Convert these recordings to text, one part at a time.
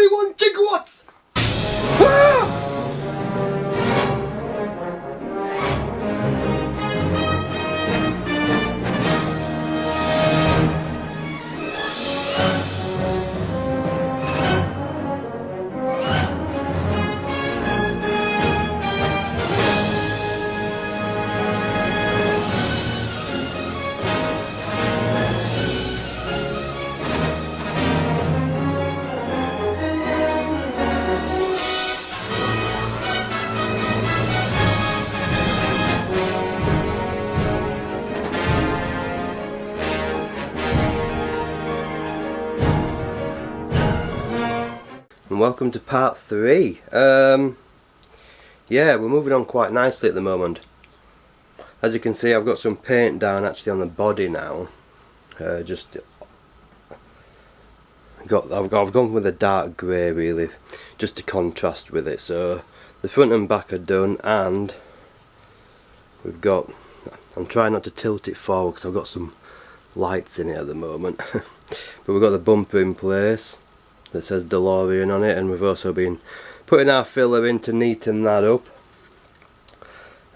21 gigawatts! Ah! And welcome to part 3. Yeah, we're moving on quite nicely at the moment. As you can see, I've got some paint down actually on the body now. I've gone with a dark grey really, just to contrast with it. So the front and back are done, and we've got, I'm trying not to tilt it forward because I've got some lights in it at the moment. But we've got the bumper in place that says DeLorean on it, and we've also been putting our filler in to neaten that up.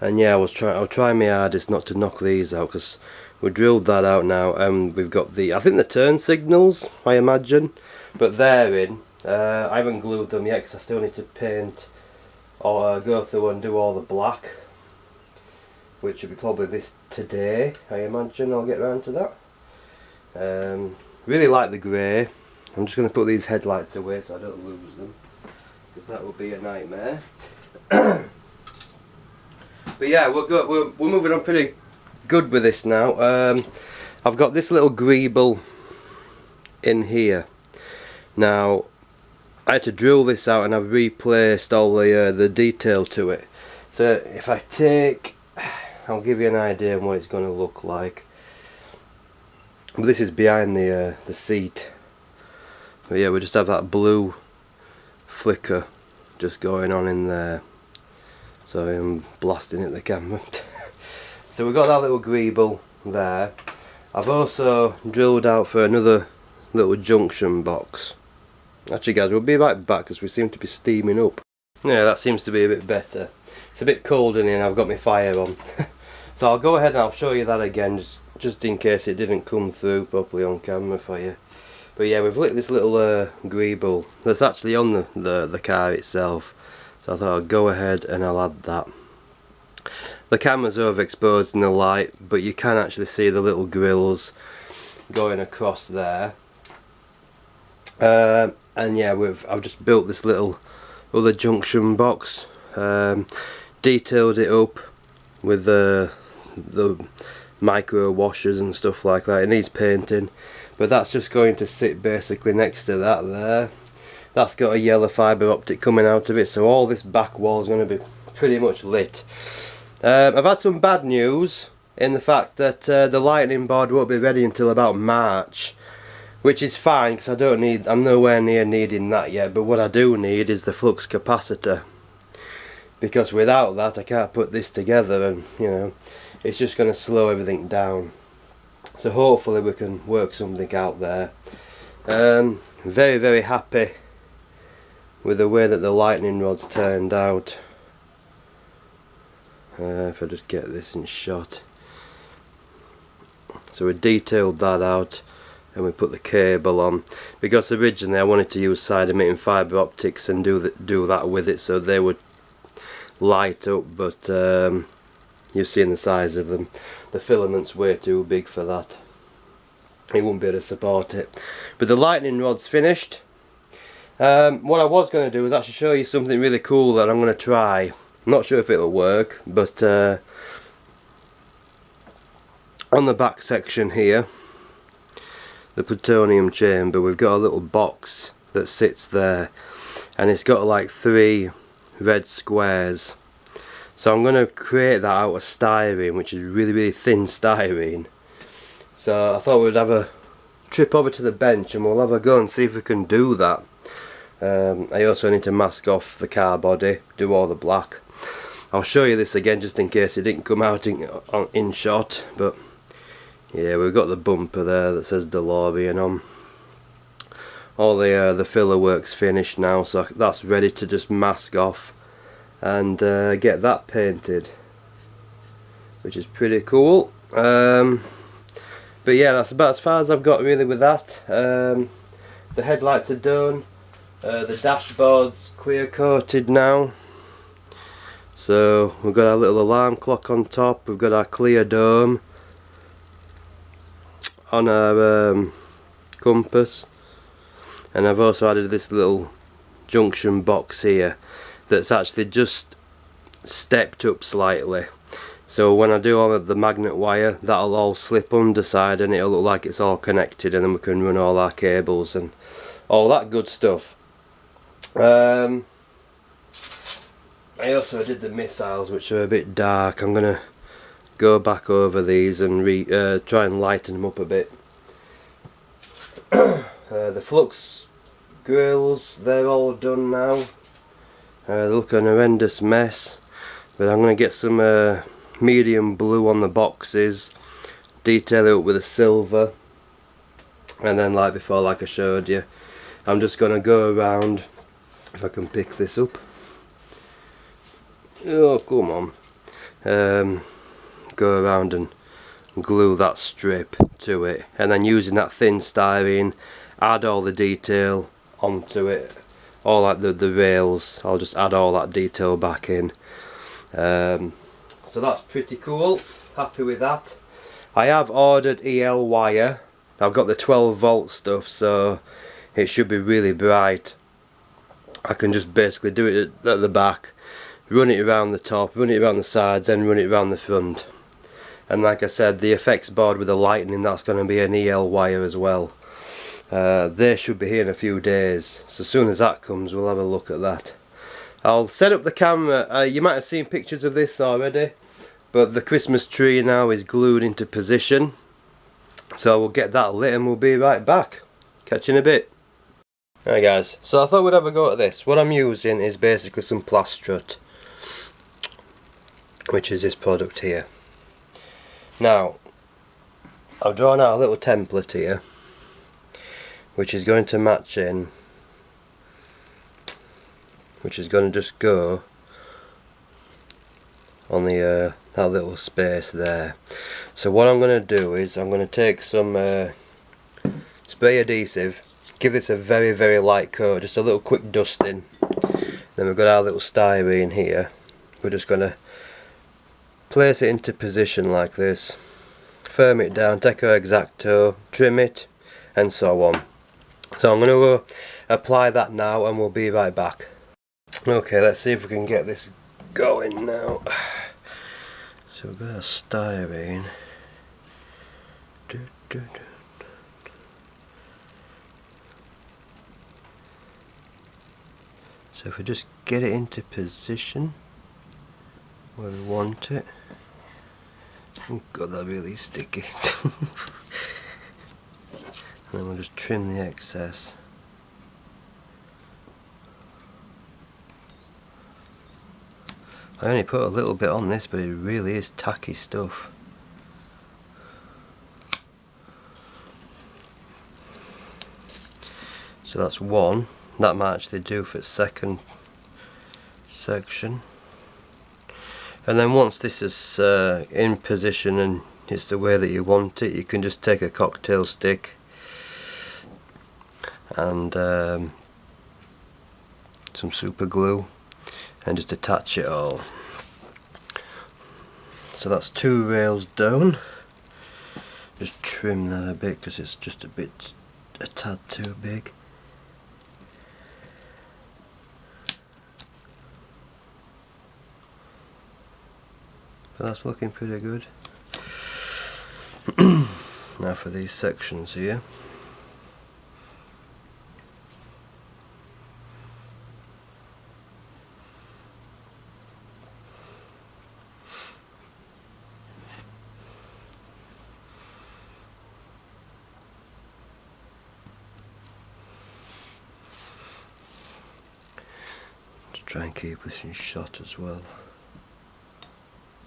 And yeah, I'll try my hardest not to knock these out, because we drilled that out now, and we've got the, I think the turn signals, I imagine, but they're in. I haven't glued them yet because I still need to paint or go through and do all the black, which will be probably this today. I imagine I'll get around to that. Really like the grey. I'm just going to put these headlights away so I don't lose them, because that would be a nightmare. But yeah, we're moving on pretty good with this now. I've got this little greeble in here. Now, I had to drill this out, and I've replaced all the detail to it. So if I take, I'll give you an idea of what it's going to look like. But this is behind the seat. But yeah, we just have that blue flicker just going on in there. So I'm blasting at the camera. So we've got that little greeble there. I've also drilled out for another little junction box. Actually guys, we'll be right back because we seem to be steaming up. Yeah, that seems to be a bit better. It's a bit cold in here and I've got my fire on. So I'll go ahead and I'll show you that again, just in case it didn't come through properly on camera for you. But yeah, we've lit this little greeble that's actually on the car itself. So I thought I'd go ahead and I'll add that. The camera's overexposed in the light, but you can actually see the little grills going across there. And yeah, I've just built this little other junction box, detailed it up with the micro washers and stuff like that. It needs painting, but that's just going to sit basically next to that there. That's got a yellow fibre optic coming out of it, so all this back wall is going to be pretty much lit. I've had some bad news in the fact that the lightning board won't be ready until about March, which is fine because I'm nowhere near needing that yet. But what I do need is the flux capacitor, because without that I can't put this together, and you know, it's just going to slow everything down. So hopefully we can work something out there. Very, very happy with the way that the lightning rods turned out. If I just get this in shot. So we detailed that out and we put the cable on, because originally I wanted to use side emitting fibre optics and do that with it so they would light up, but you've seen the size of them. The filament's way too big for that. It wouldn't be able to support it. But the lightning rod's finished. What I was going to do is actually show you something really cool that I'm going to try. I'm not sure if it'll work, but on the back section here, the plutonium chamber, we've got a little box that sits there, and it's got like 3 red squares. So I'm going to create that out of styrene, which is really, really thin styrene. So I thought we'd have a trip over to the bench and we'll have a go and see if we can do that. I also need to mask off the car body, do all the black. I'll show you this again just in case it didn't come out in shot, but yeah, we've got the bumper there that says DeLorean on. all the filler work's finished now, so that's ready to just mask off and get that painted, which is pretty cool. But yeah, that's about as far as I've got really with that. The headlights are done, the dashboard's clear coated now, so we've got our little alarm clock on top, we've got our clear dome on our compass, and I've also added this little junction box here that's actually just stepped up slightly, so when I do all of the magnet wire, that'll all slip underside and it'll look like it's all connected, and then we can run all our cables and all that good stuff. I also did the missiles, which are a bit dark. I'm gonna go back over these and try and lighten them up a bit. The flux grills, they're all done now. They look an horrendous mess, but I'm gonna get some medium blue on the boxes, detail it up with a silver, and then like before, like I showed you, I'm just gonna go around, if I can pick this up. Oh, come on. Go around and glue that strip to it, and then using that thin styrene, add all the detail onto it, all like the rails. I'll just add all that detail back in. So that's pretty cool, happy with that. I have ordered EL wire. I've got the 12 volt stuff, so it should be really bright. I can just basically do it at the back, run it around the top, run it around the sides, and run it around the front. And like I said, the effects board with the lightning, that's going to be an EL wire as well. They should be here in a few days, so as soon as that comes we'll have a look at that. I'll set up the camera. You might have seen pictures of this already, but the Christmas tree now is glued into position, so we'll get that lit and we'll be right back. Catch you in a bit. Alright guys, so I thought we'd have a go at this. What I'm using is basically some plastrut, which is this product here. Now, I've drawn out a little template here, which is going to match in, which is going to just go on the that little space there. So what I'm going to do is I'm going to take some spray adhesive, give this a very, very light coat, just a little quick dusting. Then we've got our little styrene here. We're just going to place it into position like this, firm it down, take our X-Acto, trim it, and so on. So I'm going to apply that now and we'll be right back. Okay, let's see if we can get this going now. So we've got our styrene. So if we just get it into position where we want it. Oh god, that's really sticky. And then we'll just trim the excess. I only put a little bit on this, but it really is tacky stuff. So that's one. That might actually do for its second section. And then once this is in position and it's the way that you want it, you can just take a cocktail stick and some super glue and just attach it all. So that's 2 rails down. Just trim that a bit because it's just a tad too big. But that's looking pretty good. Now for these sections here. To try and keep this in shot as well.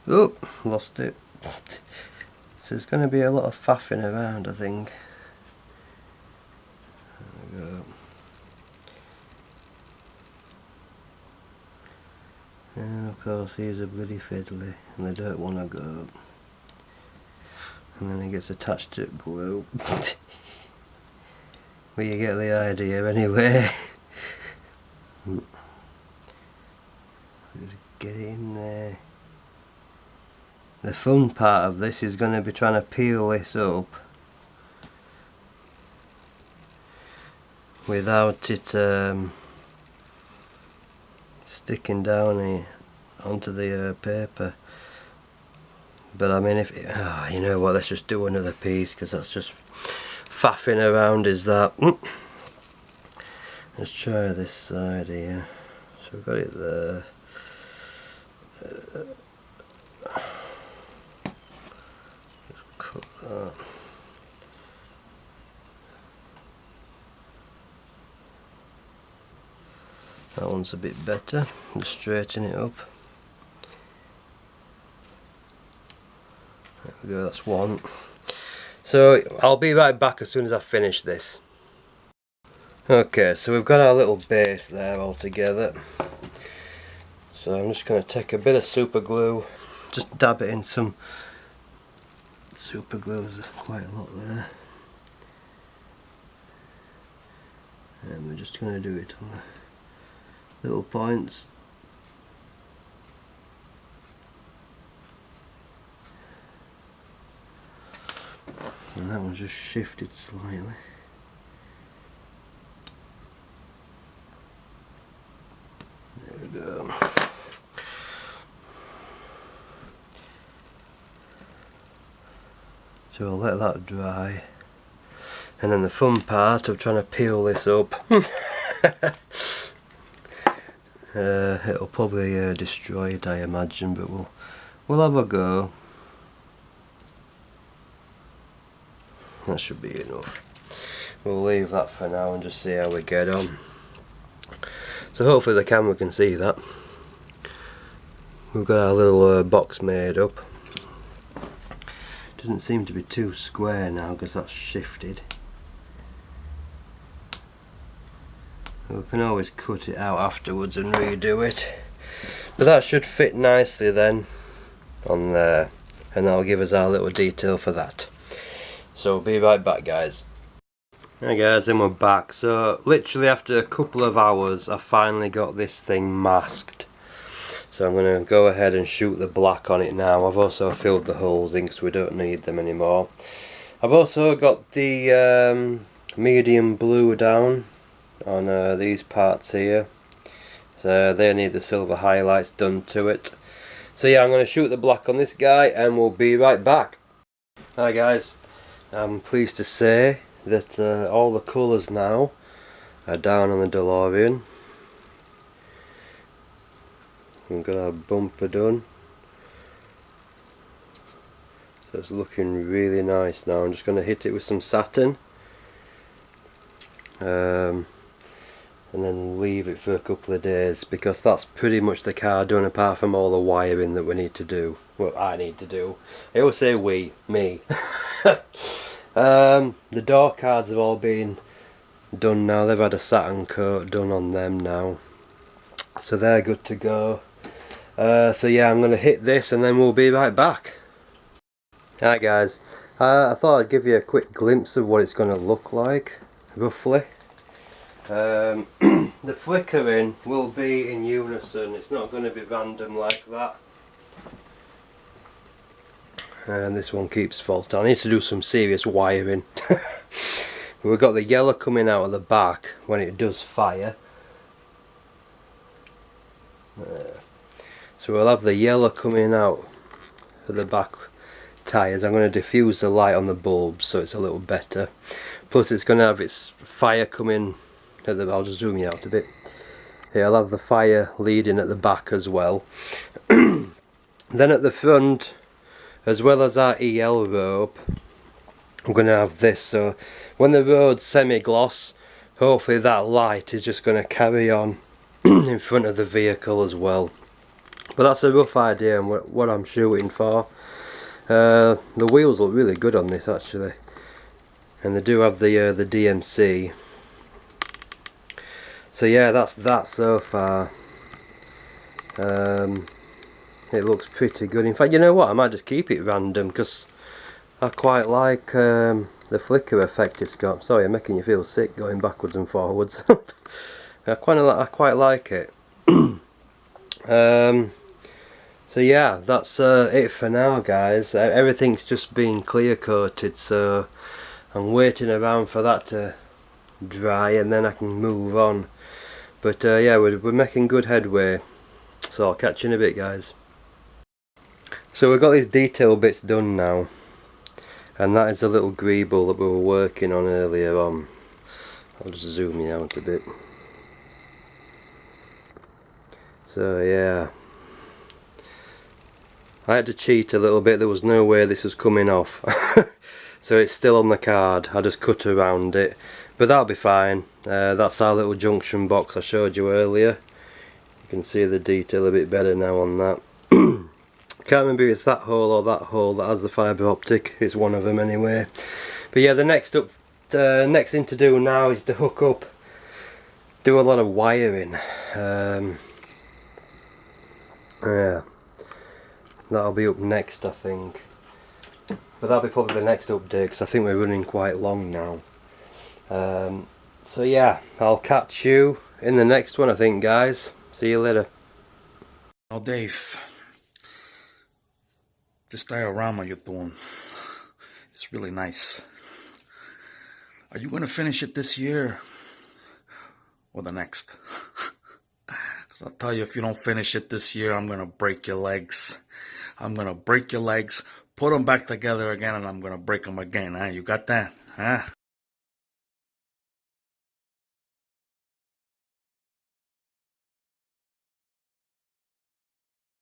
Oh, lost it. So it's going to be a lot of faffing around, I think. There we go. And of course he's a bloody fiddly and they don't want to go. And then it gets attached to glue. But you get the idea anyway. Just get it in there. The fun part of this is going to be trying to peel this up without it sticking down here onto the paper. But I mean, if you know what, let's just do another piece because that's just faffing around, is that. Let's try this side here. So we've got it there. Just cut that. That one's a bit better. Just straighten it up. There we go, that's one. So I'll be right back as soon as I finish this. Okay, so we've got our little base there all together. So I'm just going to take a bit of super glue, just dab it in some super glue. There's quite a lot there. And we're just going to do it on the little points. And that one just shifted slightly. There we go. So we'll let that dry. And then the fun part of trying to peel this up. It'll probably destroy it, I imagine, but we'll have a go. That should be enough. We'll leave that for now and just see how we get on. So hopefully the camera can see that. We've got our little box made up. Doesn't seem to be too square now because that's shifted. We can always cut it out afterwards and redo it. But that should fit nicely then on there, and that'll give us our little detail for that. So be right back, guys. Hey guys, and we're back. So literally after a couple of hours I finally got this thing masked. So I'm going to go ahead and shoot the black on it now. I've also filled the holes in because we don't need them anymore. I've also got the medium blue down on these parts here. So they need the silver highlights done to it. So yeah, I'm going to shoot the black on this guy and we'll be right back. Hi guys, I'm pleased to say that all the colours now are down on the DeLorean. We've got our bumper done. So it's looking really nice now. I'm just going to hit it with some satin. And then leave it for a couple of days because that's pretty much the car done apart from all the wiring that we need to do. Well, I need to do. I always say we, me. The door cards have all been done now. They've had a satin coat done on them now. So they're good to go. So yeah, I'm going to hit this and then we'll be right back. Hi guys, I thought I'd give you a quick glimpse of what it's going to look like, roughly. The flickering will be in unison, it's not going to be random like that. And this one keeps faulting. I need to do some serious wiring. We've got the yellow coming out of the back when it does fire. So we'll have the yellow coming out of the back tyres. I'm going to diffuse the light on the bulbs so it's a little better. Plus it's going to have its fire coming at the, I'll just zoom you out a bit. Here, I'll have the fire leading at the back as well. Then at the front, as well as our EL rope, I'm going to have this. So when the road's semi-gloss, hopefully that light is just going to carry on in front of the vehicle as well. But that's a rough idea and what I'm shooting for. The wheels look really good on this actually, and they do have the DMC. So yeah, that's that so far. It looks pretty good. In fact, you know what, I might just keep it random because I quite like the flicker effect it's got. Sorry, I'm making you feel sick going backwards and forwards. I quite like it. So yeah, that's it for now, guys. Everything's just been clear coated, so I'm waiting around for that to dry and then I can move on. But yeah, we're making good headway, so I'll catch you in a bit, guys. So we've got these detail bits done now, and that is the little greeble that we were working on earlier on. I'll just zoom you out a bit. So yeah, I had to cheat a little bit. There was no way this was coming off. So it's still on the card. I just cut around it, but that'll be fine. That's our little junction box I showed you earlier. You can see the detail a bit better now on that. Can't remember if it's that hole or that hole that has the fibre optic. It's one of them anyway. But yeah, the next thing to do now is to hook up, do a lot of wiring. Yeah, that'll be up next, I think. But that'll be probably the next update because I think we're running quite long now. So yeah, I'll catch you in the next one, I think, guys. See you later. Oh, Dave, this diorama you're doing, it's really nice. Are you going to finish it this year or the next? Because I'll tell you, if you don't finish it this year, I'm going to break your legs. I'm going to break your legs, put them back together again, and I'm going to break them again. Huh? You got that? Huh?